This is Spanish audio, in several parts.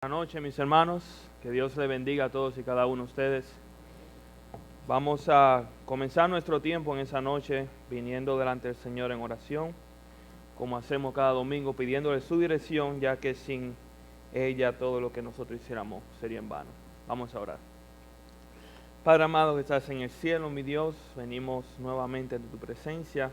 Buenas noches, mis hermanos, que Dios les bendiga a todos y cada uno de ustedes. Vamos a comenzar nuestro tiempo en esa noche viniendo delante del Señor en oración, como hacemos cada domingo, pidiéndole su dirección, ya que sin ella todo lo que nosotros hiciéramos sería en vano. Vamos a orar. Padre amado que estás en el cielo, mi Dios, venimos nuevamente ante tu presencia,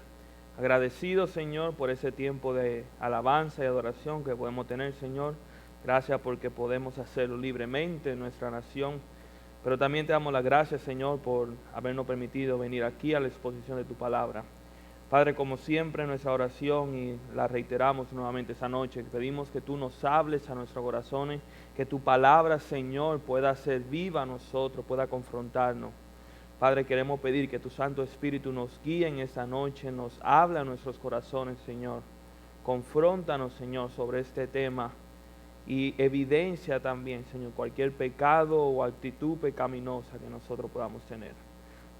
agradecidos, Señor, por ese tiempo de alabanza y adoración que podemos tener, Señor. Gracias porque podemos hacerlo libremente en nuestra nación, pero también te damos las gracias, Señor, por habernos permitido venir aquí a la exposición de tu palabra. Padre, como siempre, nuestra oración, y la reiteramos nuevamente esta noche, pedimos que tú nos hables a nuestros corazones, que tu palabra, Señor, pueda ser viva a nosotros, pueda confrontarnos. Padre, queremos pedir que tu Santo Espíritu nos guíe en esta noche, nos hable a nuestros corazones, Señor. Confróntanos, Señor, sobre este tema. Y evidencia también, Señor, cualquier pecado o actitud pecaminosa que nosotros podamos tener.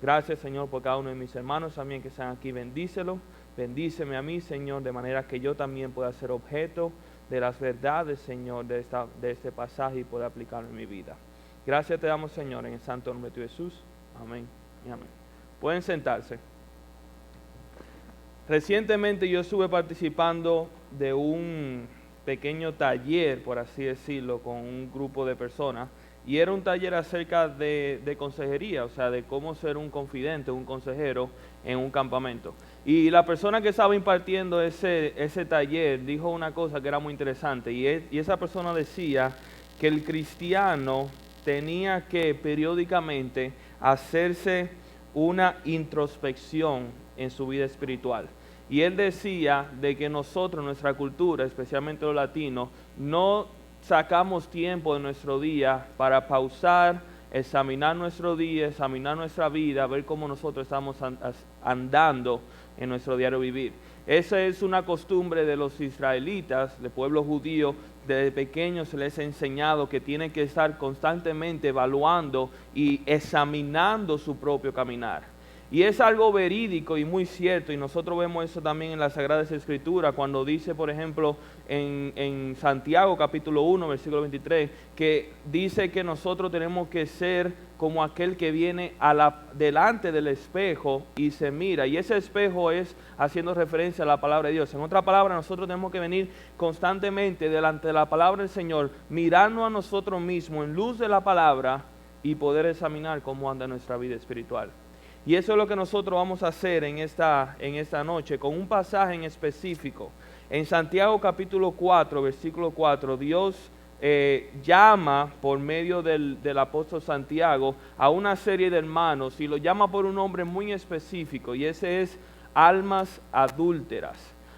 Gracias, Señor, por cada uno de mis hermanos también que están aquí. Bendícelo, bendíceme a mí, Señor, de manera que yo también pueda ser objeto de las verdades, Señor, de este pasaje y pueda aplicarlo en mi vida. Gracias te damos, Señor, en el santo nombre de Jesús. Amén y amén. Pueden sentarse. Recientemente yo estuve participando de un pequeño taller, por así decirlo, con un grupo de personas, y era un taller acerca de consejería, o sea, de cómo ser un confidente, un consejero en un campamento. Y la persona que estaba impartiendo ese taller dijo una cosa que era muy interesante, y esa persona decía que el cristiano tenía que periódicamente hacerse una introspección en su vida espiritual. Y él decía de que nosotros, nuestra cultura, especialmente los latinos, no sacamos tiempo de nuestro día para pausar, examinar nuestro día, examinar nuestra vida, ver cómo nosotros estamos andando en nuestro diario vivir. Esa es una costumbre de los israelitas, del pueblo judío. Desde pequeños se les ha enseñado que tienen que estar constantemente evaluando y examinando su propio caminar. Y es algo verídico y muy cierto, y nosotros vemos eso también en las Sagradas Escrituras, cuando dice, por ejemplo, en Santiago capítulo 1, versículo 23, que dice que nosotros tenemos que ser como aquel que viene delante del espejo y se mira, y ese espejo es haciendo referencia a la palabra de Dios. En otra palabra, nosotros tenemos que venir constantemente delante de la palabra del Señor, mirarnos a nosotros mismos en luz de la palabra y poder examinar cómo anda nuestra vida espiritual. Y eso es lo que nosotros vamos a hacer en esta noche, con un pasaje en específico. En Santiago capítulo 4, versículo 4, Dios llama por medio del apóstol Santiago a una serie de hermanos, y lo llama por un nombre muy específico, y ese es almas adúlteras.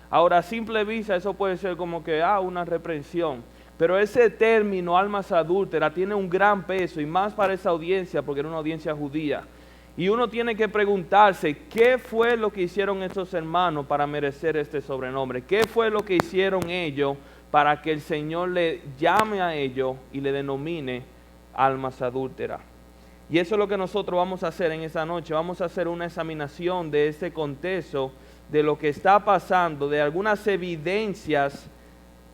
Ahora, a simple vista, eso puede ser como que una reprensión. Pero ese término, almas adúlteras, tiene un gran peso, y más para esa audiencia, porque era una audiencia judía. Y uno tiene que preguntarse, ¿qué fue lo que hicieron estos hermanos para merecer este sobrenombre? ¿Qué fue lo que hicieron ellos para que el Señor le llame a ellos y le denomine almas adúlteras? Y eso es lo que nosotros vamos a hacer en esta noche. Vamos a hacer una examinación de este contexto, de lo que está pasando, de algunas evidencias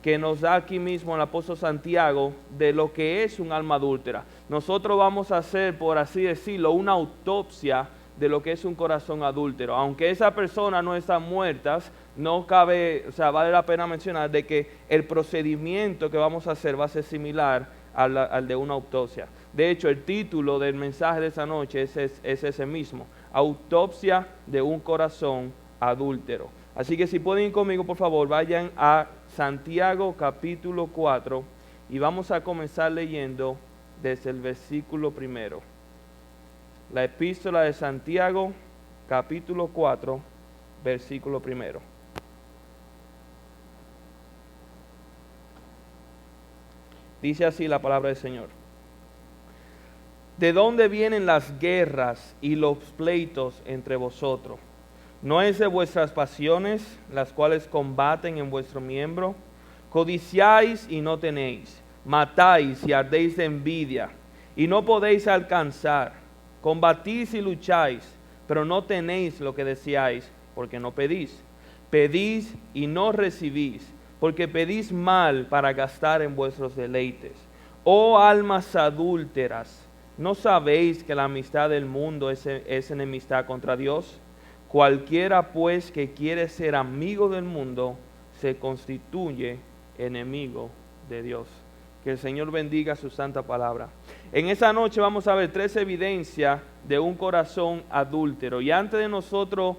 que nos da aquí mismo el apóstol Santiago de lo que es un alma adúltera. Nosotros vamos a hacer, por así decirlo, una autopsia de lo que es un corazón adúltero. Aunque esa persona no está muerta, no cabe, o sea, vale la pena mencionar de que el procedimiento que vamos a hacer va a ser similar al de una autopsia. De hecho, el título del mensaje de esa noche es ese mismo: autopsia de un corazón adúltero. Así que si pueden ir conmigo, por favor, vayan a Santiago capítulo 4 y vamos a comenzar leyendo desde el versículo 1. La epístola de Santiago capítulo 4, versículo 1. Dice así la palabra del Señor: ¿de dónde vienen las guerras y los pleitos entre vosotros? ¿No es de vuestras pasiones las cuales combaten en vuestro miembro? Codiciáis y no tenéis, matáis y ardéis de envidia, y no podéis alcanzar. Combatís y lucháis, pero no tenéis lo que deseáis, porque no pedís. Pedís y no recibís, porque pedís mal para gastar en vuestros deleites. Oh almas adúlteras, ¿no sabéis que la amistad del mundo es enemistad contra Dios? Cualquiera pues que quiere ser amigo del mundo se constituye enemigo de Dios. Que el Señor bendiga su santa palabra. En esa noche vamos a ver 3 evidencias de un corazón adúltero. Y antes de nosotros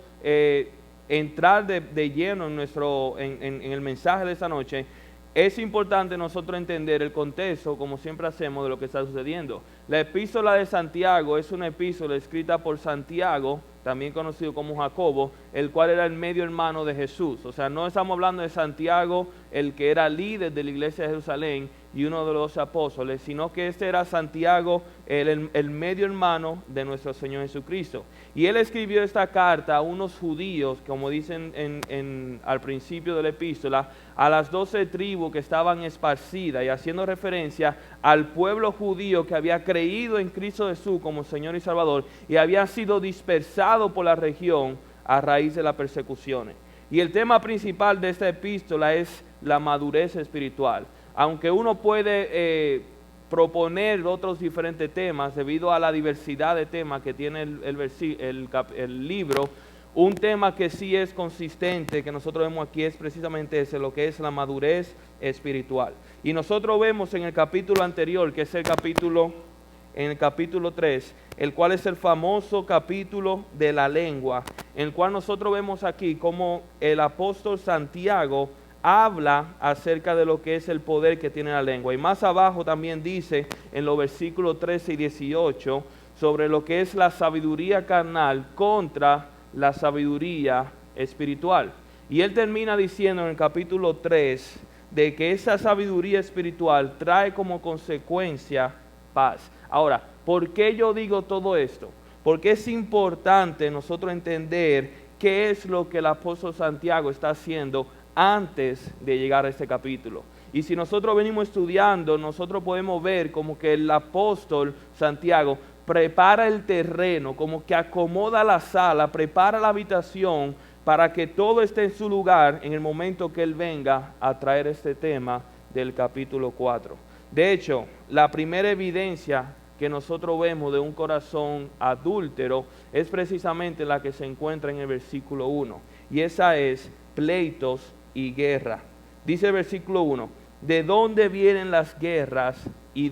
entrar de lleno en el mensaje de esa noche, es importante nosotros entender el contexto, como siempre hacemos, de lo que está sucediendo. La epístola de Santiago es una epístola escrita por Santiago, también conocido como Jacobo, el cual era el medio hermano de Jesús. O sea, no estamos hablando de Santiago, el que era líder de la iglesia de Jerusalén y uno de los apóstoles, sino que este era Santiago, el medio hermano de nuestro Señor Jesucristo. Y él escribió esta carta a unos judíos, como dicen al principio de la epístola, a las 12 tribus que estaban esparcidas, y haciendo referencia al pueblo judío que había creído en Cristo Jesús como Señor y Salvador y había sido dispersado por la región a raíz de las persecuciones. Y el tema principal de esta epístola es la madurez espiritual. Aunque uno puede proponer otros diferentes temas debido a la diversidad de temas que tiene el libro, un tema que sí es consistente, que nosotros vemos aquí, es precisamente ese, lo que es la madurez espiritual. Y nosotros vemos en el capítulo anterior, que es en el capítulo 3, el cual es el famoso capítulo de la lengua, en el cual nosotros vemos aquí como el apóstol Santiago habla acerca de lo que es el poder que tiene la lengua. Y más abajo también dice en los versículos 13 y 18 sobre lo que es la sabiduría carnal contra la sabiduría espiritual. Y él termina diciendo en el capítulo 3 de que esa sabiduría espiritual trae como consecuencia paz. Ahora, ¿por qué yo digo todo esto? Porque es importante nosotros entender qué es lo que el apóstol Santiago está haciendo antes de llegar a este capítulo. Y si nosotros venimos estudiando, nosotros podemos ver como que el apóstol Santiago prepara el terreno, como que acomoda la sala, prepara la habitación para que todo esté en su lugar en el momento que él venga a traer este tema del capítulo 4. De hecho, la primera evidencia que nosotros vemos de un corazón adúltero es precisamente la que se encuentra en el versículo 1, y esa es pleitos y guerra. Dice el versículo 1, ¿de dónde vienen las guerras y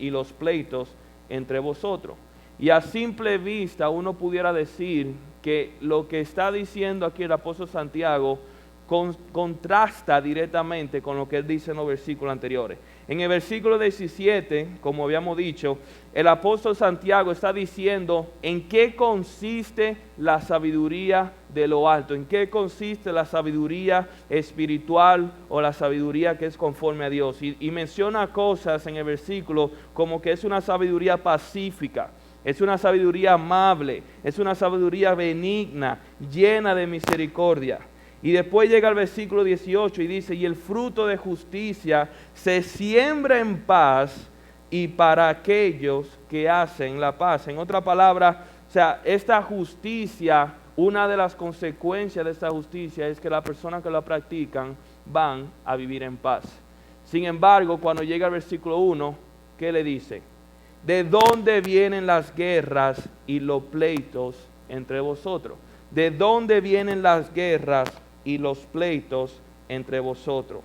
los pleitos entre vosotros? Y a simple vista uno pudiera decir que lo que está diciendo aquí el apóstol Santiago contrasta directamente con lo que él dice en los versículos anteriores. En el versículo 17, como habíamos dicho, el apóstol Santiago está diciendo en qué consiste la sabiduría de lo alto, en qué consiste la sabiduría espiritual o la sabiduría que es conforme a Dios. Y menciona cosas en el versículo como que es una sabiduría pacífica, es una sabiduría amable, es una sabiduría benigna, llena de misericordia. Y después llega al versículo 18 y dice, y el fruto de justicia se siembra en paz y para aquellos que hacen la paz. En otra palabra, o sea, esta justicia, una de las consecuencias de esta justicia es que las personas que la practican van a vivir en paz. Sin embargo, cuando llega al versículo 1, ¿qué le dice? ¿De dónde vienen las guerras y los pleitos entre vosotros? ¿De dónde vienen las guerras y los pleitos entre vosotros?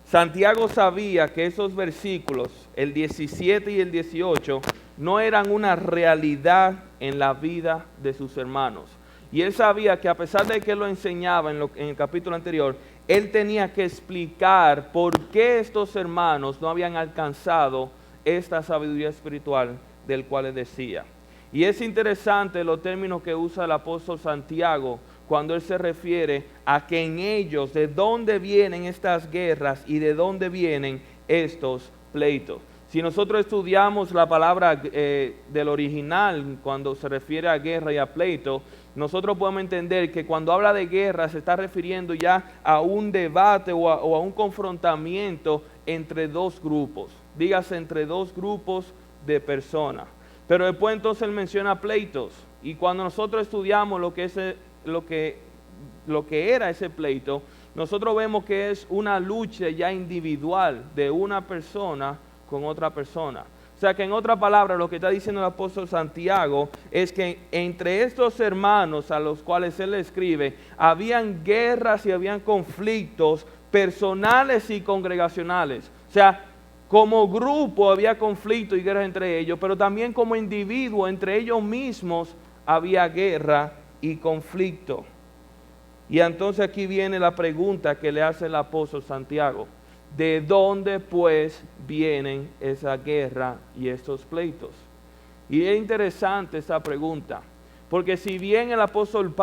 Santiago sabía que esos versículos, el 17 y el 18, no eran una realidad en la vida de sus hermanos. Y él sabía que a pesar de que él lo enseñaba en el capítulo anterior, él tenía que explicar por qué estos hermanos no habían alcanzado esta sabiduría espiritual del cual él decía. Y es interesante los términos que usa el apóstol Santiago cuando él se refiere a que en ellos, de dónde vienen estas guerras y de dónde vienen estos pleitos. Si nosotros estudiamos la palabra del original cuando se refiere a guerra y a pleito, nosotros podemos entender que cuando habla de guerra se está refiriendo ya a un debate o a un confrontamiento entre dos grupos. Dígase entre dos grupos de personas. Pero después entonces él menciona pleitos. Y cuando nosotros estudiamos lo que era ese pleito, nosotros vemos que es una lucha ya individual de una persona con otra persona. O sea que en otra palabra lo que está diciendo el apóstol Santiago es que entre estos hermanos a los cuales él escribe, habían guerras y habían conflictos personales y congregacionales. O sea, como grupo había conflicto y guerra entre ellos, pero también como individuo, entre ellos mismos había guerra y conflicto. Y entonces aquí viene la pregunta que le hace el apóstol Santiago. ¿De dónde pues vienen esa guerra y estos pleitos? Y es interesante esa pregunta, porque si bien el apóstol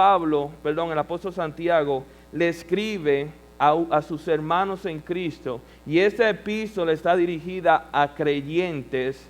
Santiago le escribe a sus hermanos en Cristo, y esta epístola está dirigida a creyentes,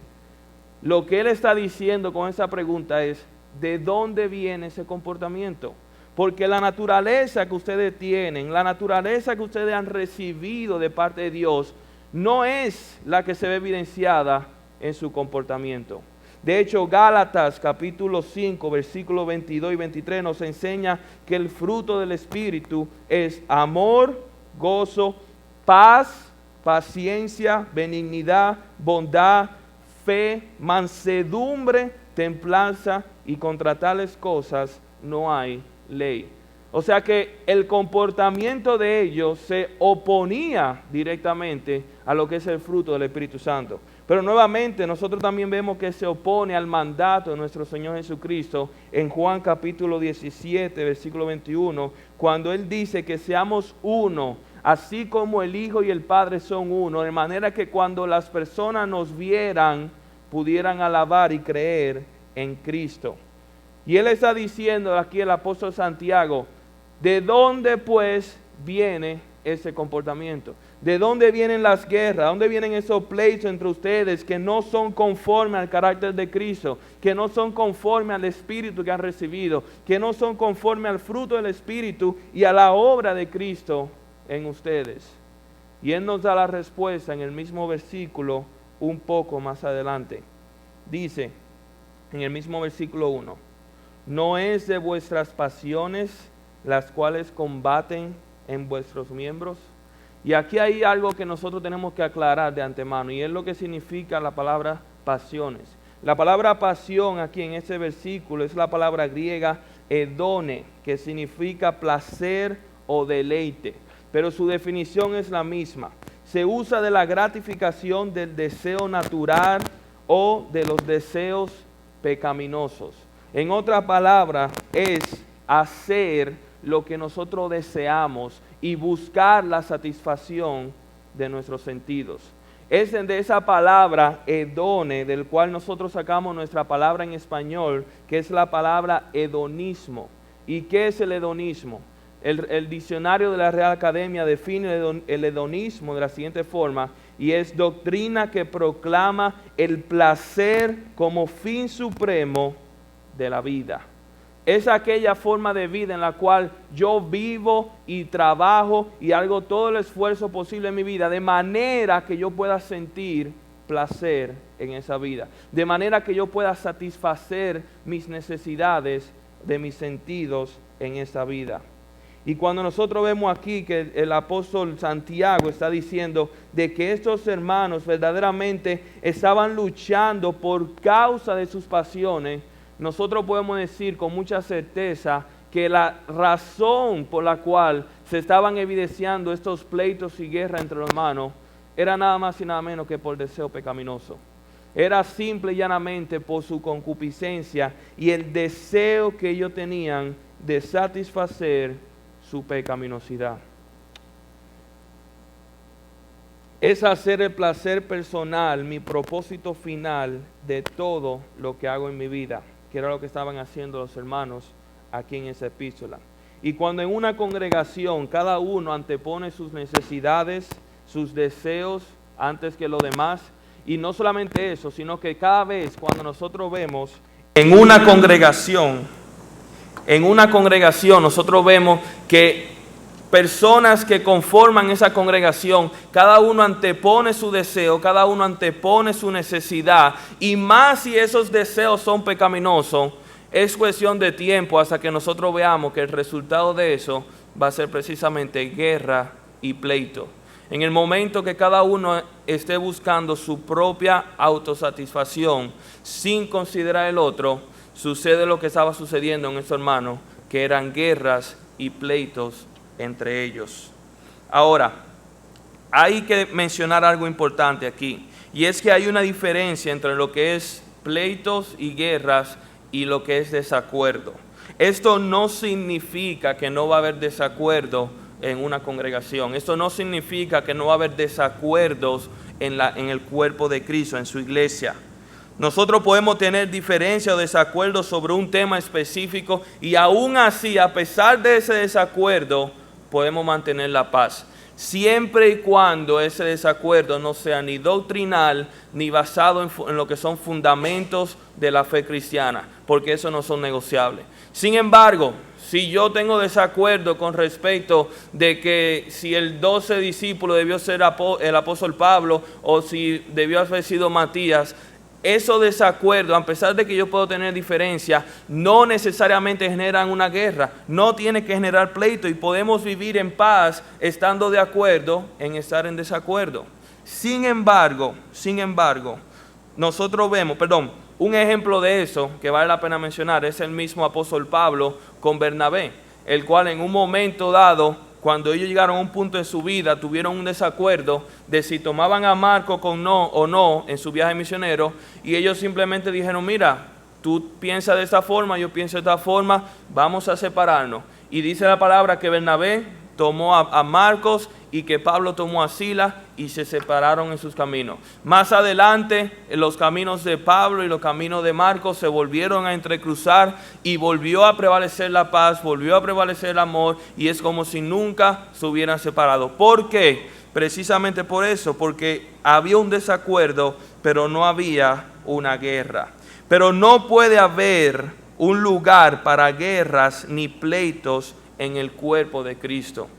lo que él está diciendo con esa pregunta es, ¿de dónde viene ese comportamiento? Porque la naturaleza que ustedes tienen, la naturaleza que ustedes han recibido de parte de Dios, no es la que se ve evidenciada en su comportamiento. De hecho, Gálatas capítulo 5, versículos 22 y 23 nos enseña que el fruto del Espíritu es amor, gozo, paz, paciencia, benignidad, bondad, fe, mansedumbre, templanza, y contra tales cosas no hay ley. O sea que el comportamiento de ellos se oponía directamente a lo que es el fruto del Espíritu Santo. Pero nuevamente nosotros también vemos que se opone al mandato de nuestro Señor Jesucristo en Juan capítulo 17, versículo 21, cuando Él dice que seamos uno, así como el Hijo y el Padre son uno, de manera que cuando las personas nos vieran, pudieran alabar y creer en Cristo. Y él está diciendo aquí el apóstol Santiago, ¿de dónde pues viene ese comportamiento? ¿De dónde vienen las guerras? ¿De dónde vienen esos pleitos entre ustedes que no son conformes al carácter de Cristo? Que no son conformes al Espíritu que han recibido, que no son conformes al fruto del Espíritu y a la obra de Cristo en ustedes. Y él nos da la respuesta en el mismo versículo un poco más adelante. Dice en el mismo versículo 1, ¿no es de vuestras pasiones las cuales combaten en vuestros miembros? Y aquí hay algo que nosotros tenemos que aclarar de antemano, y es lo que significa la palabra pasiones. La palabra pasión aquí en este versículo es la palabra griega hedone, que significa placer o deleite, pero su definición es la misma. Se usa de la gratificación del deseo natural o de los deseos pecaminosos. En otra palabra, es hacer lo que nosotros deseamos y buscar la satisfacción de nuestros sentidos. Es de esa palabra hedone, del cual nosotros sacamos nuestra palabra en español, que es la palabra hedonismo. ¿Y qué es el hedonismo? El diccionario de la Real Academia define el hedonismo de la siguiente forma, y es doctrina que proclama el placer como fin supremo de la vida. Es aquella forma de vida en la cual yo vivo y trabajo y hago todo el esfuerzo posible en mi vida, de manera que yo pueda sentir placer en esa vida, de manera que yo pueda satisfacer mis necesidades de mis sentidos en esa vida. Y cuando nosotros vemos aquí que el apóstol Santiago está diciendo de que estos hermanos verdaderamente estaban luchando por causa de sus pasiones, nosotros podemos decir con mucha certeza que la razón por la cual se estaban evidenciando estos pleitos y guerras entre los hermanos era nada más y nada menos que por deseo pecaminoso. Era simple y llanamente por su concupiscencia y el deseo que ellos tenían de satisfacer su pecaminosidad. Es hacer el placer personal mi propósito final de todo lo que hago en mi vida, que era lo que estaban haciendo los hermanos aquí en esa epístola. Y cuando en una congregación cada uno antepone sus necesidades, sus deseos antes que lo demás, y no solamente eso, sino que cada vez cuando nosotros vemos en una congregación nosotros vemos que personas que conforman esa congregación, cada uno antepone su deseo, cada uno antepone su necesidad, y más si esos deseos son pecaminosos, es cuestión de tiempo hasta que nosotros veamos que el resultado de eso va a ser precisamente guerra y pleito. En el momento que cada uno esté buscando su propia autosatisfacción sin considerar el otro, sucede lo que estaba sucediendo en estos hermanos, que eran guerras y pleitos entre ellos. Ahora, hay que mencionar algo importante aquí, y es que hay una diferencia entre lo que es pleitos y guerras y lo que es desacuerdo. Esto no significa que no va a haber desacuerdo en una congregación. Esto no significa que no va a haber desacuerdos en el cuerpo de Cristo, en su iglesia. Nosotros podemos tener diferencias o desacuerdos sobre un tema específico y aún así, a pesar de ese desacuerdo, podemos mantener la paz. Siempre y cuando ese desacuerdo no sea ni doctrinal ni basado en lo que son fundamentos de la fe cristiana, porque eso no son negociables. Sin embargo, si yo tengo desacuerdo con respecto de que si el 12 discípulo debió ser el apóstol Pablo o si debió haber sido Matías, esos desacuerdos, a pesar de que yo puedo tener diferencias, no necesariamente generan una guerra, no tiene que generar pleito y podemos vivir en paz estando de acuerdo en estar en desacuerdo. Sin embargo, nosotros vemos, un ejemplo de eso que vale la pena mencionar es el mismo apóstol Pablo con Bernabé, el cual en un momento dado, cuando ellos llegaron a un punto en su vida, tuvieron un desacuerdo de si tomaban a Marcos o no en su viaje misionero, y ellos simplemente dijeron, mira, tú piensas de esta forma, yo pienso de esta forma, vamos a separarnos. Y dice la palabra que Bernabé tomó a Marcos y que Pablo tomó a Silas y se separaron en sus caminos. Más adelante, los caminos de Pablo y los caminos de Marcos se volvieron a entrecruzar y volvió a prevalecer la paz, volvió a prevalecer el amor, y es como si nunca se hubieran separado. ¿Por qué? Precisamente por eso, porque había un desacuerdo, pero no había una guerra. Pero no puede haber un lugar para guerras ni pleitos en el cuerpo de Cristo.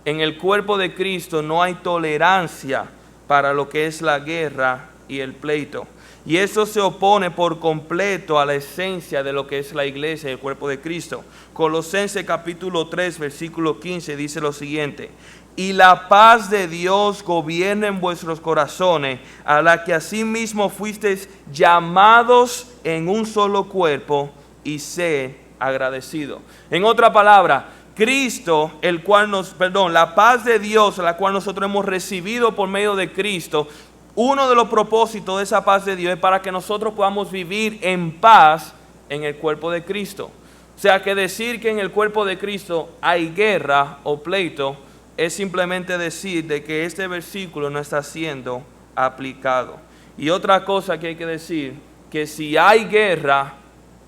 En el cuerpo de Cristo no hay tolerancia para lo que es la guerra y el pleito. Y eso se opone por completo a la esencia de lo que es la iglesia y el cuerpo de Cristo. Colosenses capítulo 3, versículo 15 dice lo siguiente: y la paz de Dios gobierna en vuestros corazones, a la que asimismo fuisteis llamados en un solo cuerpo, y sed agradecidos. En otra palabra, Cristo, la paz de Dios, la cual nosotros hemos recibido por medio de Cristo, uno de los propósitos de esa paz de Dios es para que nosotros podamos vivir en paz en el cuerpo de Cristo. O sea, que decir que en el cuerpo de Cristo hay guerra o pleito es simplemente decir de que este versículo no está siendo aplicado. Y otra cosa que hay que decir, que si hay guerra,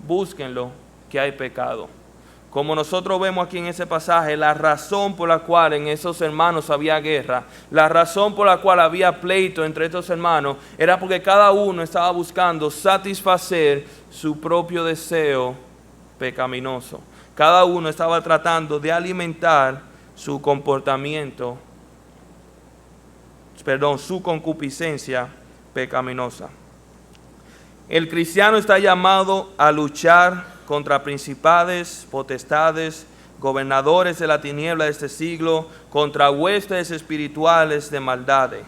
búsquenlo, que hay pecado. Como nosotros vemos aquí en ese pasaje, la razón por la cual en esos hermanos había guerra, la razón por la cual había pleito entre estos hermanos, era porque cada uno estaba buscando satisfacer su propio deseo pecaminoso. Cada uno estaba tratando de alimentar su comportamiento, su concupiscencia pecaminosa. El cristiano está llamado a luchar contra principados, potestades, gobernadores de la tiniebla de este siglo, contra huestes espirituales de maldades,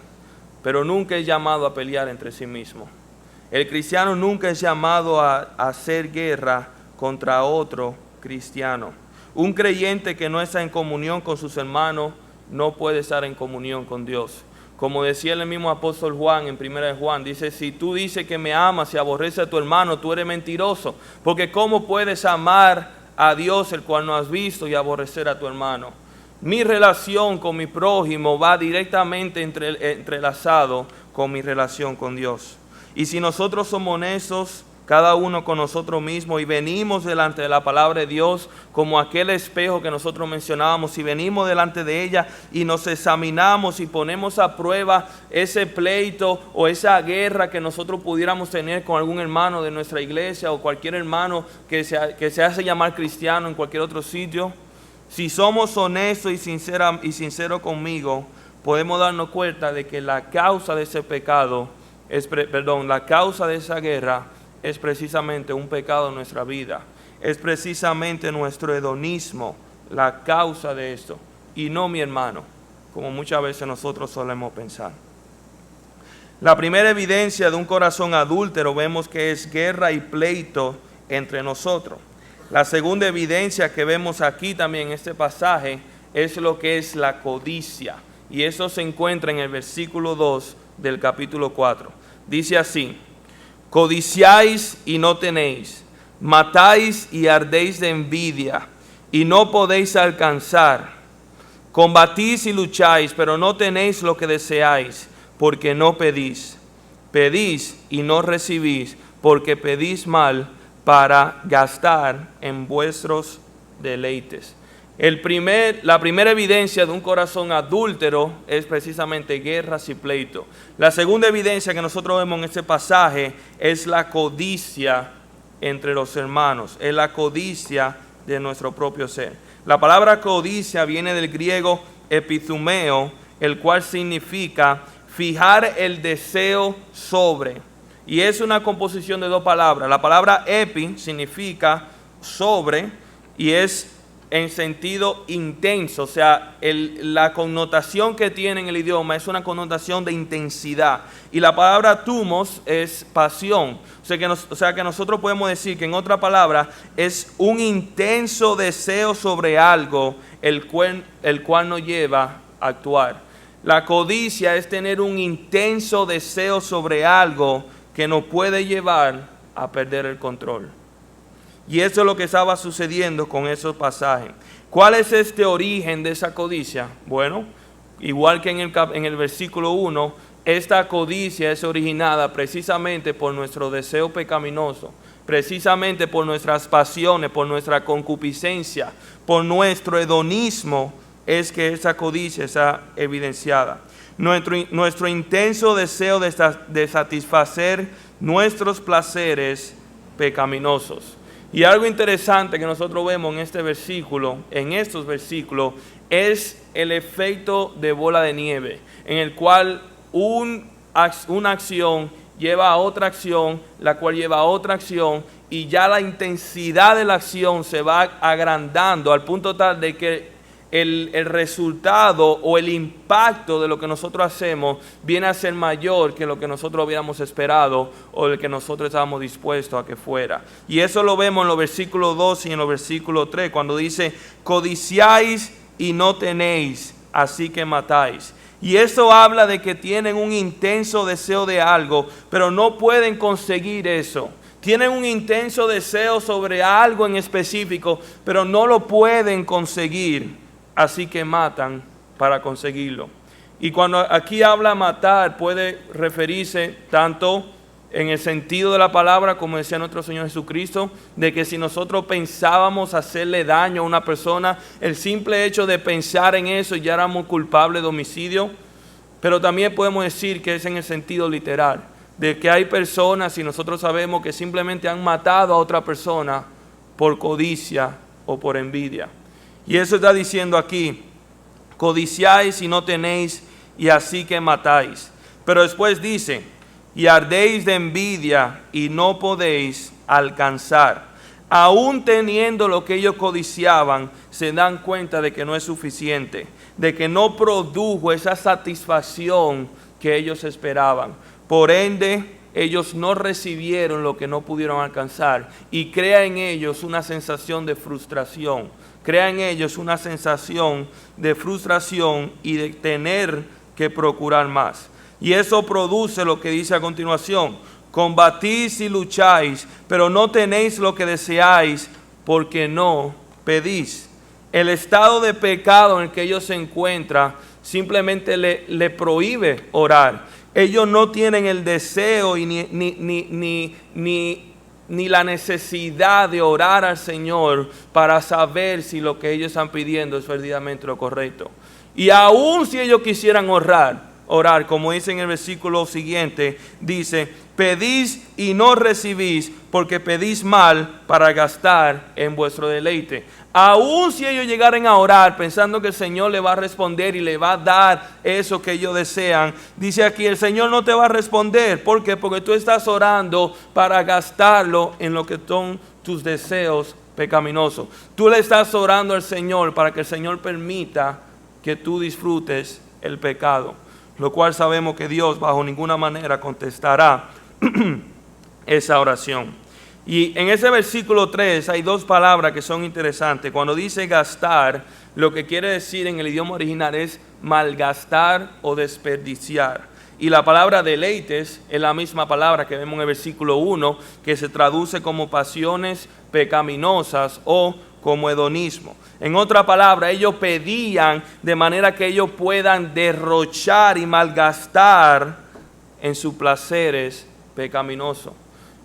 pero nunca es llamado a pelear entre sí mismo. El cristiano nunca es llamado a hacer guerra contra otro cristiano. Un creyente que no está en comunión con sus hermanos no puede estar en comunión con Dios. Como decía el mismo apóstol Juan en 1 Juan, dice, si tú dices que me amas y aborreces a tu hermano, tú eres mentiroso. Porque ¿cómo puedes amar a Dios, el cual no has visto, y aborrecer a tu hermano? Mi relación con mi prójimo va directamente entrelazado con mi relación con Dios. Y si nosotros somos honestos, cada uno con nosotros mismos, y venimos delante de la palabra de Dios como aquel espejo que nosotros mencionábamos, y venimos delante de ella y nos examinamos y ponemos a prueba ese pleito o esa guerra que nosotros pudiéramos tener con algún hermano de nuestra iglesia o cualquier hermano que se hace llamar cristiano en cualquier otro sitio, si somos honestos y sinceros conmigo, podemos darnos cuenta de que la causa de ese pecado, la causa de esa guerra es precisamente un pecado en nuestra vida. Es precisamente nuestro hedonismo, la causa de esto, y no mi hermano, como muchas veces nosotros solemos pensar. La primera evidencia de un corazón adúltero vemos que es guerra y pleito entre nosotros. La segunda evidencia que vemos aquí también en este pasaje es lo que es la codicia. Y eso se encuentra en el versículo 2 del capítulo 4. Dice así: codiciáis y no tenéis, matáis y ardéis de envidia y no podéis alcanzar. Combatís y lucháis, pero no tenéis lo que deseáis, porque no pedís. Pedís y no recibís, porque pedís mal para gastar en vuestros deleites. La primera evidencia de un corazón adúltero es precisamente guerras y pleito. La segunda evidencia que nosotros vemos en este pasaje es la codicia entre los hermanos, es la codicia de nuestro propio ser. La palabra codicia viene del griego epithumeo, el cual significa fijar el deseo sobre. Y es una composición de dos palabras. La palabra epi significa sobre y es en sentido intenso, o sea, la connotación que tiene en el idioma es una connotación de intensidad. Y la palabra thumos es pasión. O sea que nosotros podemos decir que en otra palabra es un intenso deseo sobre algo, el cual nos lleva a actuar. La codicia es tener un intenso deseo sobre algo que nos puede llevar a perder el control. Y eso es lo que estaba sucediendo con esos pasajes. ¿Cuál es este origen de esa codicia? Bueno, igual que en el versículo 1, esta codicia es originada precisamente por nuestro deseo pecaminoso, precisamente por nuestras pasiones, por nuestra concupiscencia, por nuestro hedonismo, es que esa codicia está evidenciada. Nuestro intenso deseo de satisfacer nuestros placeres pecaminosos. Y algo interesante que nosotros vemos en estos versículos, es el efecto de bola de nieve, en el cual una acción lleva a otra acción, la cual lleva a otra acción, y ya la intensidad de la acción se va agrandando al punto tal de que el resultado o el impacto de lo que nosotros hacemos viene a ser mayor que lo que nosotros hubiéramos esperado o el que nosotros estábamos dispuestos a que fuera. Y eso lo vemos en los versículos 2 y en los versículos 3, cuando dice: codiciáis y no tenéis, así que matáis. Y eso habla de que tienen un intenso deseo de algo, pero no pueden conseguir eso. Tienen un intenso deseo sobre algo en específico, pero no lo pueden conseguir. Así que matan para conseguirlo. Y cuando aquí habla matar, puede referirse tanto en el sentido de la palabra, como decía nuestro Señor Jesucristo, de que si nosotros pensábamos hacerle daño a una persona, el simple hecho de pensar en eso ya éramos culpables de homicidio. Pero también podemos decir que es en el sentido literal, de que hay personas, y nosotros sabemos que simplemente han matado a otra persona por codicia o por envidia. Y eso está diciendo aquí: codiciáis y no tenéis, y así que matáis. Pero después dice: y ardéis de envidia y no podéis alcanzar. Aún teniendo lo que ellos codiciaban, se dan cuenta de que no es suficiente, de que no produjo esa satisfacción que ellos esperaban. Por ende, ellos no recibieron lo que no pudieron alcanzar, y crea en ellos una sensación de frustración. Crea en ellos una sensación de frustración y de tener que procurar más. Y eso produce lo que dice a continuación: combatís y lucháis, pero no tenéis lo que deseáis, porque no pedís. El estado de pecado en el que ellos se encuentran simplemente le prohíbe orar. Ellos no tienen el deseo y ni la necesidad de orar al Señor para saber si lo que ellos están pidiendo es verdaderamente lo correcto. Y aún si ellos quisieran orar, como dice en el versículo siguiente, dice: pedís y no recibís, porque pedís mal para gastar en vuestro deleite. Aún si ellos llegaran a orar pensando que el Señor le va a responder y le va a dar eso que ellos desean, dice aquí: el Señor no te va a responder. ¿Por qué? Porque tú estás orando para gastarlo en lo que son tus deseos pecaminoso. Tú le estás orando al Señor para que el Señor permita que tú disfrutes el pecado, lo cual sabemos que Dios bajo ninguna manera contestará esa oración. Y en ese versículo 3 hay dos palabras que son interesantes. Cuando dice gastar, lo que quiere decir en el idioma original es malgastar o desperdiciar. Y la palabra deleites es la misma palabra que vemos en el versículo 1, que se traduce como pasiones pecaminosas o como hedonismo. En otra palabra, ellos pedían de manera que ellos puedan derrochar y malgastar en sus placeres pecaminosos.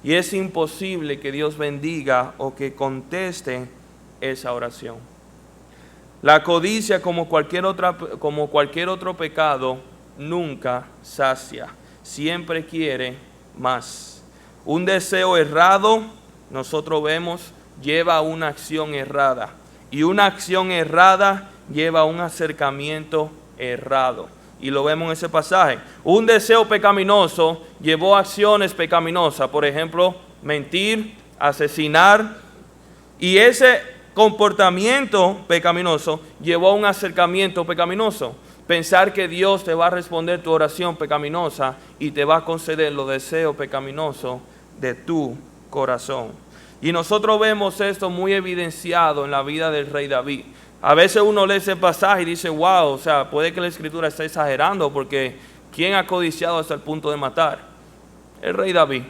Y es imposible que Dios bendiga o que conteste esa oración. La codicia, como cualquier otro pecado, nunca sacia. Siempre quiere más. Un deseo errado, nosotros vemos, lleva a una acción errada. Y una acción errada lleva a un acercamiento errado. Y lo vemos en ese pasaje. Un deseo pecaminoso llevó a acciones pecaminosas. Por ejemplo, mentir, asesinar. Y ese comportamiento pecaminoso llevó a un acercamiento pecaminoso. Pensar que Dios te va a responder tu oración pecaminosa y te va a conceder los deseos pecaminosos de tu corazón. Y nosotros vemos esto muy evidenciado en la vida del rey David. A veces uno lee ese pasaje y dice, wow, o sea, puede que la escritura esté exagerando, porque ¿quién ha codiciado hasta el punto de matar? El rey David.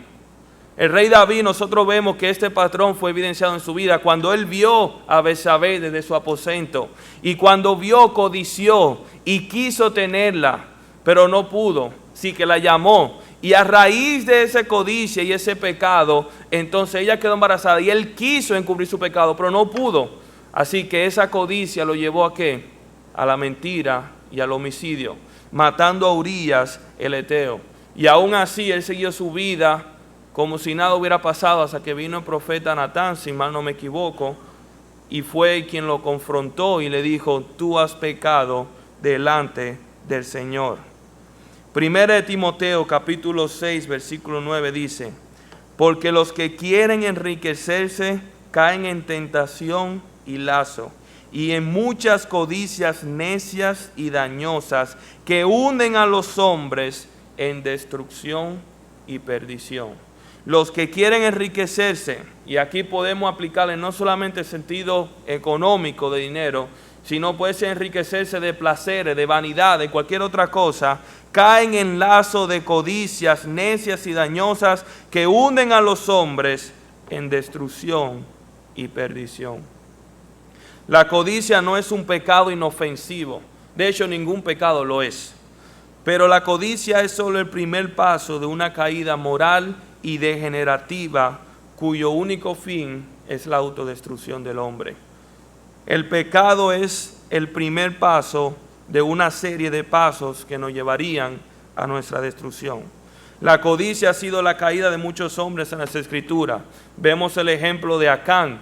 El rey David, nosotros vemos que este patrón fue evidenciado en su vida cuando él vio a Betsabé desde su aposento. Y cuando vio, codició y quiso tenerla, pero no pudo. Sí que la llamó. Y a raíz de ese codicia y ese pecado, entonces ella quedó embarazada y él quiso encubrir su pecado, pero no pudo. Así que esa codicia lo llevó ¿a qué? A la mentira y al homicidio, matando a Urías el heteo. Y aún así él siguió su vida como si nada hubiera pasado hasta que vino el profeta Natán, si mal no me equivoco, y fue quien lo confrontó y le dijo, tú has pecado delante del Señor. Primera de Timoteo capítulo 6 versículo 9 dice, porque los que quieren enriquecerse caen en tentación y lazo, y en muchas codicias necias y dañosas que hunden a los hombres en destrucción y perdición. Los que quieren enriquecerse, y aquí podemos aplicarle no solamente el sentido económico de dinero, sino puede ser enriquecerse de placeres, de vanidad, de cualquier otra cosa, caen en lazo de codicias necias y dañosas que hunden a los hombres en destrucción y perdición. La codicia no es un pecado inofensivo. De hecho, ningún pecado lo es. Pero la codicia es solo el primer paso de una caída moral y degenerativa cuyo único fin es la autodestrucción del hombre. El pecado es el primer paso de una serie de pasos que nos llevarían a nuestra destrucción. La codicia ha sido la caída de muchos hombres en las Escrituras. Vemos el ejemplo de Acán,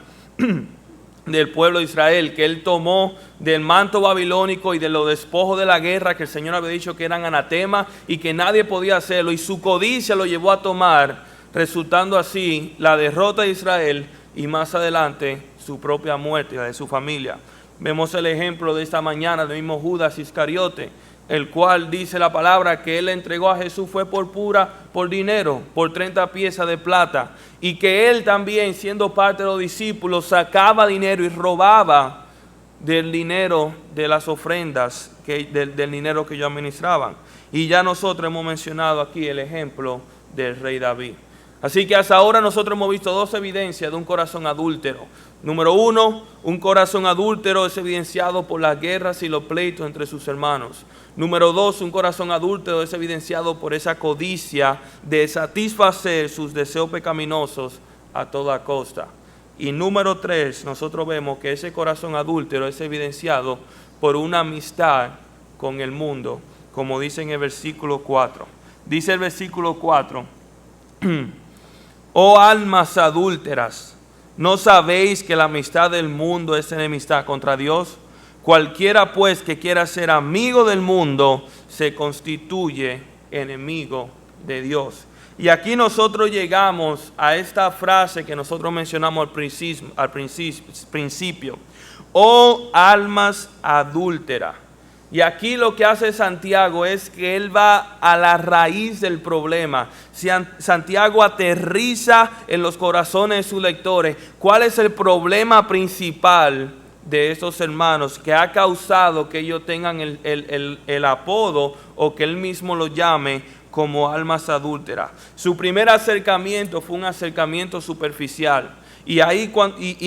del pueblo de Israel, que él tomó del manto babilónico y de los despojos de la guerra que el Señor había dicho que eran anatema y que nadie podía hacerlo, y su codicia lo llevó a tomar, resultando así la derrota de Israel y más adelante su propia muerte y la de su familia. Vemos el ejemplo de esta mañana del mismo Judas Iscariote, el cual dice la palabra que él entregó a Jesús fue por dinero, por 30 piezas de plata, y que él también, siendo parte de los discípulos, sacaba dinero y robaba del dinero de las ofrendas, del dinero que ellos administraban. Y ya nosotros hemos mencionado aquí el ejemplo del rey David. Así que hasta ahora nosotros hemos visto dos evidencias de un corazón adúltero. Número uno, un corazón adúltero es evidenciado por las guerras y los pleitos entre sus hermanos. Número dos, un corazón adúltero es evidenciado por esa codicia de satisfacer sus deseos pecaminosos a toda costa. Y número tres, nosotros vemos que ese corazón adúltero es evidenciado por una amistad con el mundo, como dice en el versículo 4. Dice el versículo 4, oh almas adúlteras, ¿no sabéis que la amistad del mundo es enemistad contra Dios? Cualquiera pues que quiera ser amigo del mundo se constituye enemigo de Dios. Y aquí nosotros llegamos a esta frase que nosotros mencionamos al principio. Oh almas adúlteras. Y aquí lo que hace Santiago es que él va a la raíz del problema. Santiago aterriza en los corazones de sus lectores cuál es el problema principal de estos hermanos que ha causado que ellos tengan el apodo o que él mismo lo llame como almas adúlteras. Su primer acercamiento fue un acercamiento superficial. Y ahí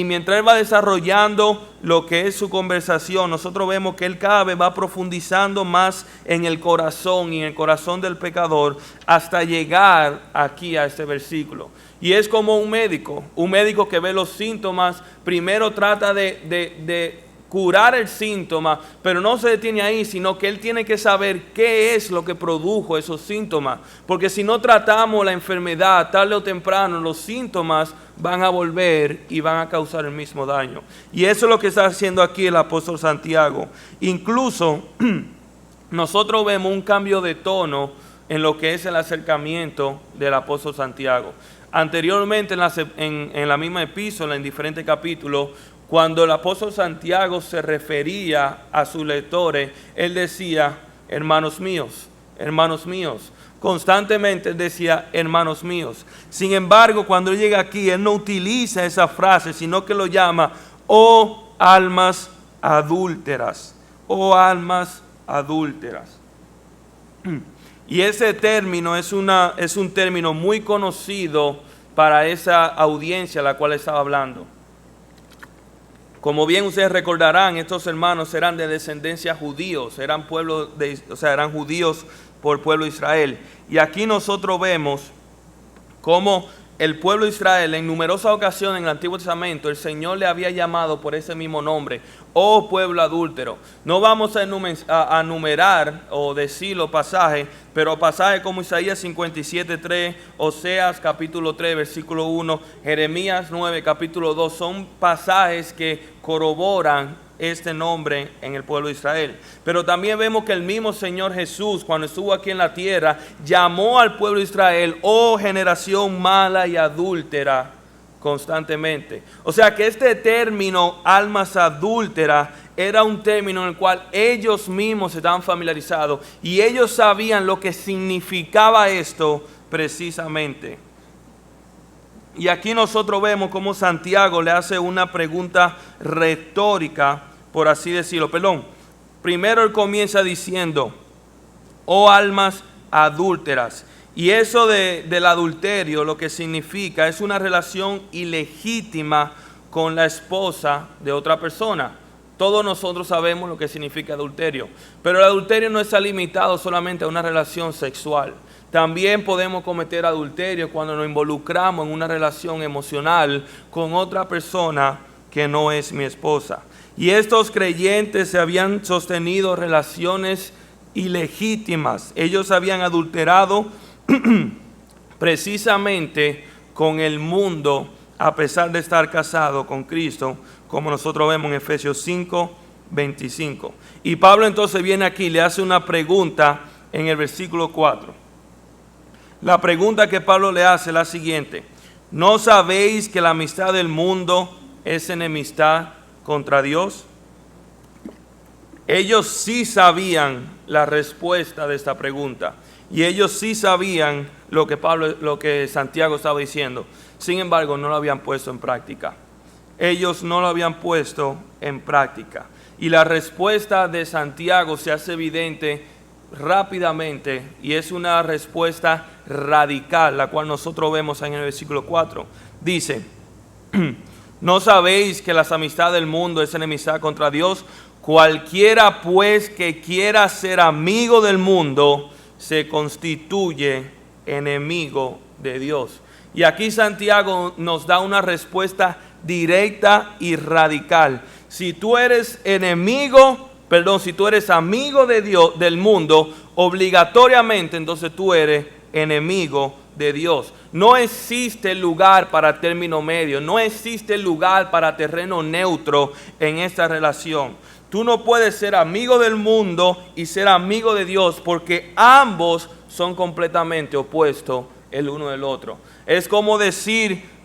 mientras él va desarrollando lo que es su conversación, nosotros vemos que él cada vez va profundizando más en el corazón y en el corazón del pecador hasta llegar aquí a este versículo. Y es como un médico que ve los síntomas, primero trata de curar el síntoma, pero no se detiene ahí, sino que él tiene que saber qué es lo que produjo esos síntomas. Porque si no tratamos la enfermedad, tarde o temprano, los síntomas van a volver y van a causar el mismo daño. Y eso es lo que está haciendo aquí el apóstol Santiago. Incluso nosotros vemos un cambio de tono en lo que es el acercamiento del apóstol Santiago. Anteriormente en la misma epístola, en diferentes capítulos, cuando el apóstol Santiago se refería a sus lectores, él decía, hermanos míos, constantemente él decía, hermanos míos. Sin embargo, cuando él llega aquí, él no utiliza esa frase, sino que lo llama, oh almas adúlteras, oh almas adúlteras. Y ese término es un término muy conocido para esa audiencia a la cual estaba hablando. Como bien ustedes recordarán, estos hermanos eran de descendencia judíos, eran judíos por pueblo de Israel. Y aquí nosotros vemos cómo el pueblo de Israel en numerosas ocasiones en el Antiguo Testamento el Señor le había llamado por ese mismo nombre, oh pueblo adúltero. No vamos a enumerar o decir los pasajes, pero pasajes como Isaías 57:3, Oseas capítulo 3 versículo 1, Jeremías 9 capítulo 2 son pasajes que corroboran este nombre en el pueblo de Israel. Pero también vemos que el mismo Señor Jesús, cuando estuvo aquí en la tierra, llamó al pueblo de Israel, oh generación mala y adúltera, constantemente. O sea que este término, almas adúlteras, era un término en el cual ellos mismos estaban familiarizados y ellos sabían lo que significaba esto precisamente. Y aquí nosotros vemos cómo Santiago le hace una pregunta retórica, por así decirlo. Primero él comienza diciendo, oh almas adúlteras. Y eso del adulterio lo que significa es una relación ilegítima con la esposa de otra persona. Todos nosotros sabemos lo que significa adulterio. Pero el adulterio no está limitado solamente a una relación sexual. También podemos cometer adulterio cuando nos involucramos en una relación emocional con otra persona que no es mi esposa. Y estos creyentes se habían sostenido relaciones ilegítimas. Ellos habían adulterado precisamente con el mundo a pesar de estar casados con Cristo, como nosotros vemos en Efesios 5:25. Y Pablo entonces viene aquí y le hace una pregunta en el versículo 4. La pregunta que Pablo le hace es la siguiente: ¿no sabéis que la amistad del mundo es enemistad contra Dios? Ellos sí sabían la respuesta de esta pregunta y ellos sí sabían lo que Santiago estaba diciendo. Sin embargo, no lo habían puesto en práctica. Ellos no lo habían puesto en práctica. Y la respuesta de Santiago se hace evidente rápidamente y es una respuesta radical, la cual nosotros vemos en el versículo 4. Dice, ¿no sabéis que las amistades del mundo es enemistad contra Dios? Cualquiera pues que quiera ser amigo del mundo se constituye enemigo de Dios. Y aquí Santiago nos da una respuesta directa y radical. Si tú eres amigo de Dios, del mundo, obligatoriamente entonces tú eres enemigo de Dios. No existe lugar para término medio, no existe lugar para terreno neutro en esta relación. Tú no puedes ser amigo del mundo y ser amigo de Dios, porque ambos son completamente opuestos el uno del otro. Es como decir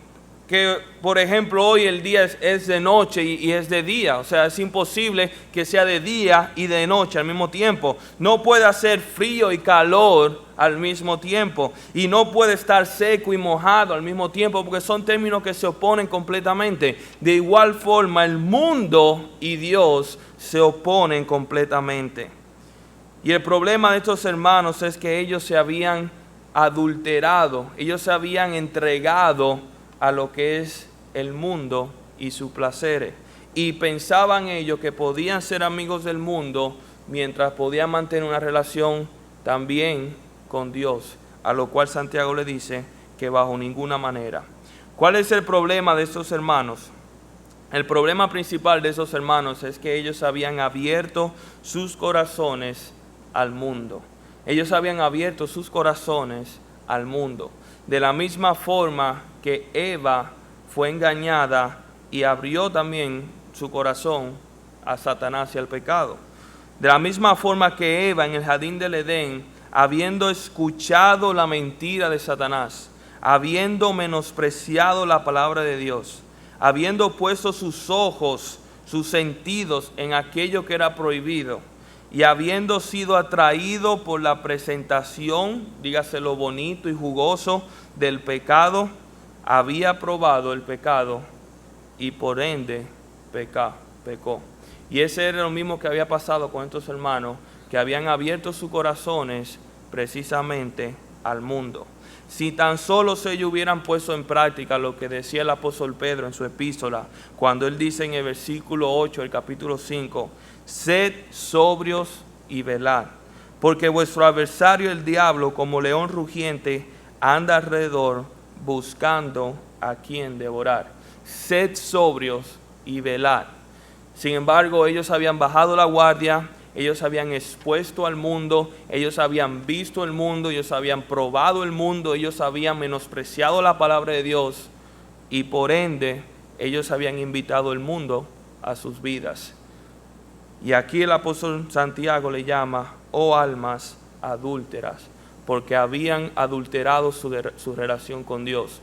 que, por ejemplo, hoy el día es de noche y es de día. O sea, es imposible que sea de día y de noche al mismo tiempo. No puede hacer frío y calor al mismo tiempo. Y no puede estar seco y mojado al mismo tiempo, porque son términos que se oponen completamente. De igual forma, el mundo y Dios se oponen completamente. Y el problema de estos hermanos es que ellos se habían adulterado. Ellos se habían entregado a lo que es el mundo y sus placeres. Y pensaban ellos que podían ser amigos del mundo mientras podían mantener una relación también con Dios. A lo cual Santiago le dice que bajo ninguna manera. ¿Cuál es el problema de estos hermanos? El problema principal de esos hermanos es que ellos habían abierto sus corazones al mundo. Ellos habían abierto sus corazones al mundo. De la misma forma que Eva fue engañada y abrió también su corazón a Satanás y al pecado. De la misma forma que Eva en el jardín del Edén, habiendo escuchado la mentira de Satanás, habiendo menospreciado la palabra de Dios, habiendo puesto sus ojos, sus sentidos en aquello que era prohibido, y habiendo sido atraído por la presentación, dígase lo bonito y jugoso del pecado, había probado el pecado y por ende pecó. Y ese era lo mismo que había pasado con estos hermanos, que habían abierto sus corazones precisamente al mundo. Si tan solo ellos hubieran puesto en práctica lo que decía el apóstol Pedro en su epístola, cuando él dice en el versículo 8 del capítulo 5, sed sobrios y velad, porque vuestro adversario el diablo, como león rugiente, anda alrededor buscando a quien devorar. Sed sobrios y velad. Sin embargo, ellos habían bajado la guardia, ellos habían expuesto al mundo, ellos habían visto el mundo, ellos habían probado el mundo, ellos habían menospreciado la palabra de Dios y por ende ellos habían invitado el mundo a sus vidas. Y aquí el apóstol Santiago le llama, oh almas adúlteras, porque habían adulterado su relación con Dios.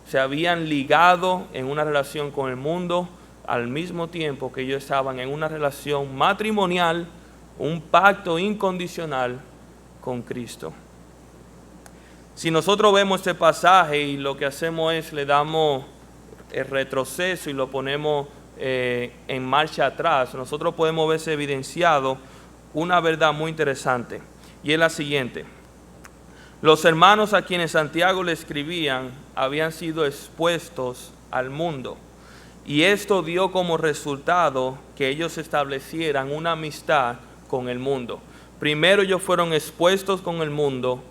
Se habían ligado en una relación con el mundo al mismo tiempo que ellos estaban en una relación matrimonial, un pacto incondicional con Cristo. Si nosotros vemos este pasaje y lo que hacemos es le damos el retroceso y lo ponemos en marcha atrás, nosotros podemos ver evidenciado una verdad muy interesante, y es la siguiente. Los hermanos a quienes Santiago le escribían habían sido expuestos al mundo, y esto dio como resultado que ellos establecieran una amistad con el mundo. Primero ellos fueron expuestos con el mundo,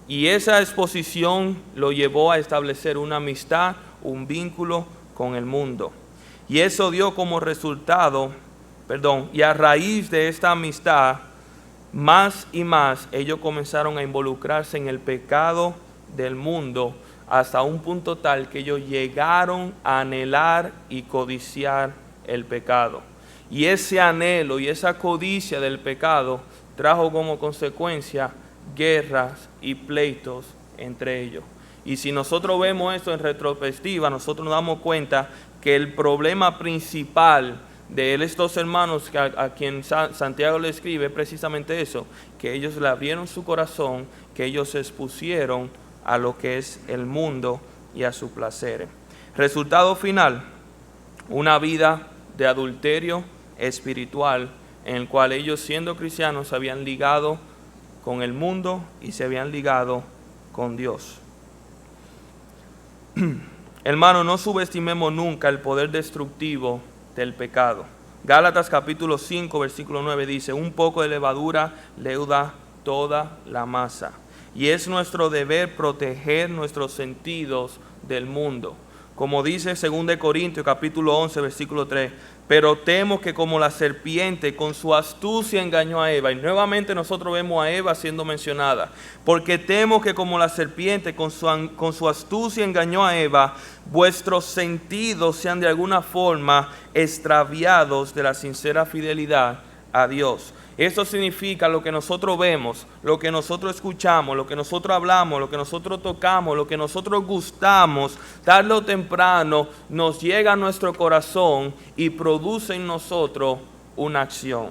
y esa exposición lo llevó a establecer una amistad, un vínculo con el mundo. Y eso dio como resultado, y a raíz de esta amistad, más y más ellos comenzaron a involucrarse en el pecado del mundo, hasta un punto tal que ellos llegaron a anhelar y codiciar el pecado. Y ese anhelo y esa codicia del pecado trajo como consecuencia guerras y pleitos entre ellos. Y si nosotros vemos esto en retrospectiva, nosotros nos damos cuenta que el problema principal de estos hermanos a quien Santiago le escribe es precisamente eso, que ellos le abrieron su corazón, que ellos se expusieron a lo que es el mundo y a sus placeres. Resultado final, una vida de adulterio espiritual en el cual ellos, siendo cristianos, se habían ligado con el mundo y se habían ligado con Dios. Hermano, no subestimemos nunca el poder destructivo del pecado. Gálatas capítulo 5 versículo 9 dice, un poco de levadura leuda toda la masa. Y es nuestro deber proteger nuestros sentidos del mundo. Como dice 2 Corintios capítulo 11 versículo 3, pero temo que como la serpiente con su astucia engañó a Eva, y nuevamente nosotros vemos a Eva siendo mencionada, porque temo que como la serpiente con su astucia engañó a Eva, vuestros sentidos sean de alguna forma extraviados de la sincera fidelidad a Dios. Eso significa lo que nosotros vemos, lo que nosotros escuchamos, lo que nosotros hablamos, lo que nosotros tocamos, lo que nosotros gustamos, tarde o temprano nos llega a nuestro corazón y produce en nosotros una acción.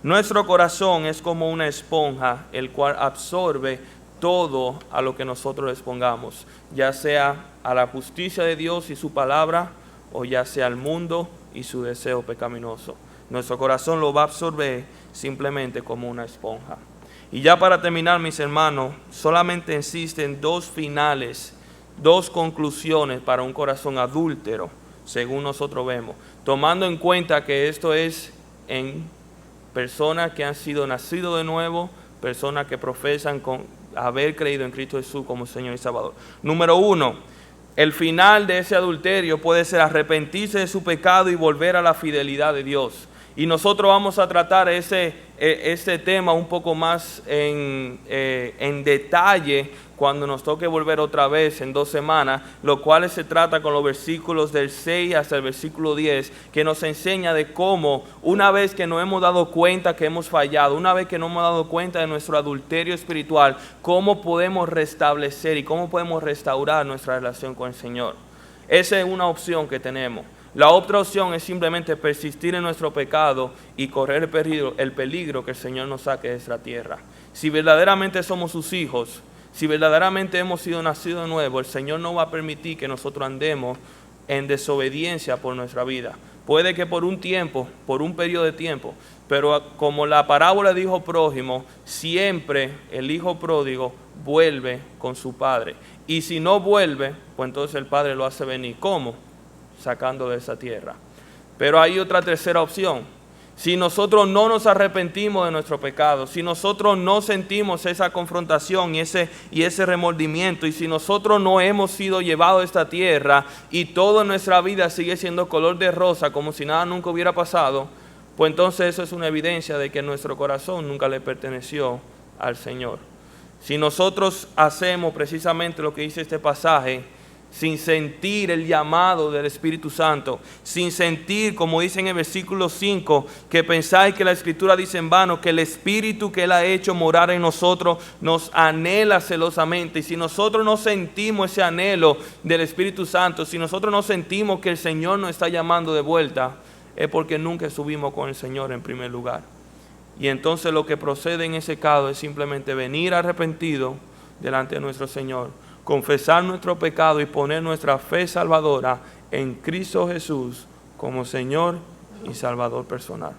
Nuestro corazón es como una esponja, el cual absorbe todo a lo que nosotros les pongamos, ya sea a la justicia de Dios y su palabra, o ya sea al mundo y su deseo pecaminoso. Nuestro corazón lo va a absorber simplemente como una esponja. Y ya para terminar, mis hermanos, solamente existen dos finales, dos conclusiones para un corazón adúltero, según nosotros vemos, tomando en cuenta que esto es en personas que han sido nacidos de nuevo, personas que profesan con haber creído en Cristo Jesús como Señor y Salvador. Número 1, el final de ese adulterio puede ser arrepentirse de su pecado y volver a la fidelidad de Dios. Y nosotros vamos a tratar ese tema un poco más en detalle cuando nos toque volver otra vez en 2 semanas, lo cual se trata con los versículos del 6 hasta el versículo 10, que nos enseña de cómo una vez que nos hemos dado cuenta que hemos fallado, una vez que nos hemos dado cuenta de nuestro adulterio espiritual, cómo podemos restablecer y cómo podemos restaurar nuestra relación con el Señor. Esa es una opción que tenemos. La otra opción es simplemente persistir en nuestro pecado y correr el peligro que el Señor nos saque de esta tierra. Si verdaderamente somos sus hijos, si verdaderamente hemos sido nacidos de nuevo, el Señor no va a permitir que nosotros andemos en desobediencia por nuestra vida. Puede que por un tiempo, por un periodo de tiempo, pero como la parábola de hijo prójimo, siempre el hijo pródigo vuelve con su padre. Y si no vuelve, pues entonces el padre lo hace venir. ¿Cómo? Sacando de esa tierra. Pero hay otra tercera opción. Si nosotros no nos arrepentimos de nuestro pecado, si nosotros no sentimos esa confrontación y ese remordimiento, y si nosotros no hemos sido llevados a esta tierra y toda nuestra vida sigue siendo color de rosa como si nada nunca hubiera pasado, pues entonces eso es una evidencia de que nuestro corazón nunca le perteneció al Señor. Si nosotros hacemos precisamente lo que dice este pasaje, sin sentir el llamado del Espíritu Santo, sin sentir, como dice en el versículo 5, que pensáis que la Escritura dice en vano, que el Espíritu que Él ha hecho morar en nosotros nos anhela celosamente. Y si nosotros no sentimos ese anhelo del Espíritu Santo, si nosotros no sentimos que el Señor nos está llamando de vuelta, es porque nunca estuvimos con el Señor en primer lugar. Y entonces lo que procede en ese caso es simplemente venir arrepentido delante de nuestro Señor, confesar nuestro pecado y poner nuestra fe salvadora en Cristo Jesús como Señor y Salvador personal.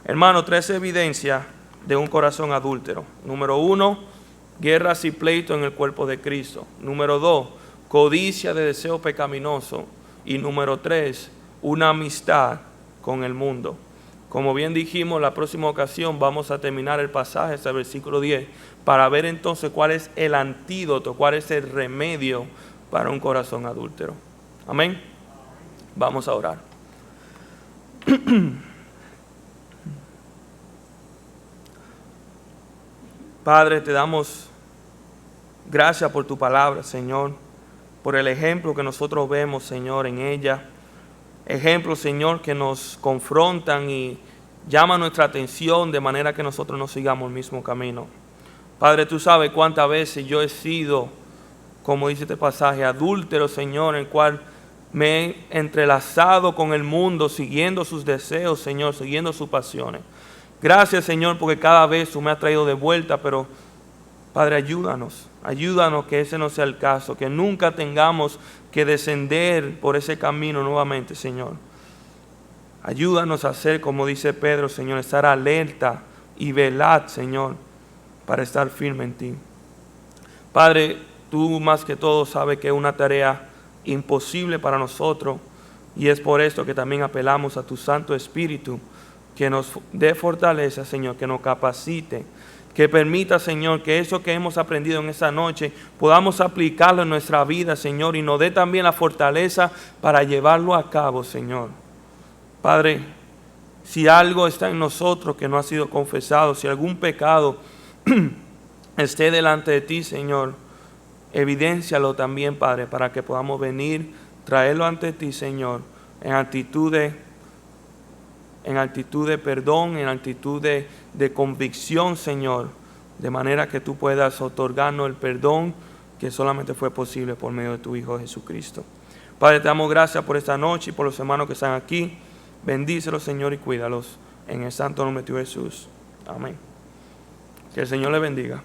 Hermano, 3 evidencias de un corazón adúltero. Número 1, guerras y pleitos en el cuerpo de Cristo. Número 2, codicia de deseo pecaminoso. Y número 3, una amistad con el mundo. Como bien dijimos, la próxima ocasión vamos a terminar el pasaje hasta el versículo 10 para ver entonces cuál es el antídoto, cuál es el remedio para un corazón adúltero. Amén. Vamos a orar. Padre, te damos gracias por tu palabra, Señor, por el ejemplo que nosotros vemos, Señor, en ella. Ejemplos, Señor, que nos confrontan y llaman nuestra atención de manera que nosotros no sigamos el mismo camino. Padre, tú sabes cuántas veces yo he sido, como dice este pasaje, adúltero, Señor, en el cual me he entrelazado con el mundo, siguiendo sus deseos, Señor, siguiendo sus pasiones. Gracias, Señor, porque cada vez tú me has traído de vuelta, pero Padre, ayúdanos que ese no sea el caso, que nunca tengamos que descender por ese camino nuevamente, Señor. Ayúdanos a hacer, como dice Pedro, Señor, estar alerta y velad, Señor, para estar firme en ti. Padre, tú más que todo sabes que es una tarea imposible para nosotros, y es por esto que también apelamos a tu Santo Espíritu, que nos dé fortaleza, Señor, que nos capacite, que permita, Señor, que eso que hemos aprendido en esta noche podamos aplicarlo en nuestra vida, Señor, y nos dé también la fortaleza para llevarlo a cabo, Señor. Padre, si algo está en nosotros que no ha sido confesado, si algún pecado esté delante de ti, Señor, evidéncialo también, Padre, para que podamos venir, traerlo ante ti, Señor, en actitud de en actitud de perdón, en actitud de convicción, Señor, de manera que tú puedas otorgarnos el perdón que solamente fue posible por medio de tu Hijo Jesucristo. Padre, te damos gracias por esta noche y por los hermanos que están aquí. Bendícelos, Señor, y cuídalos. En el santo nombre de tu Jesús. Amén. Que el Señor les bendiga.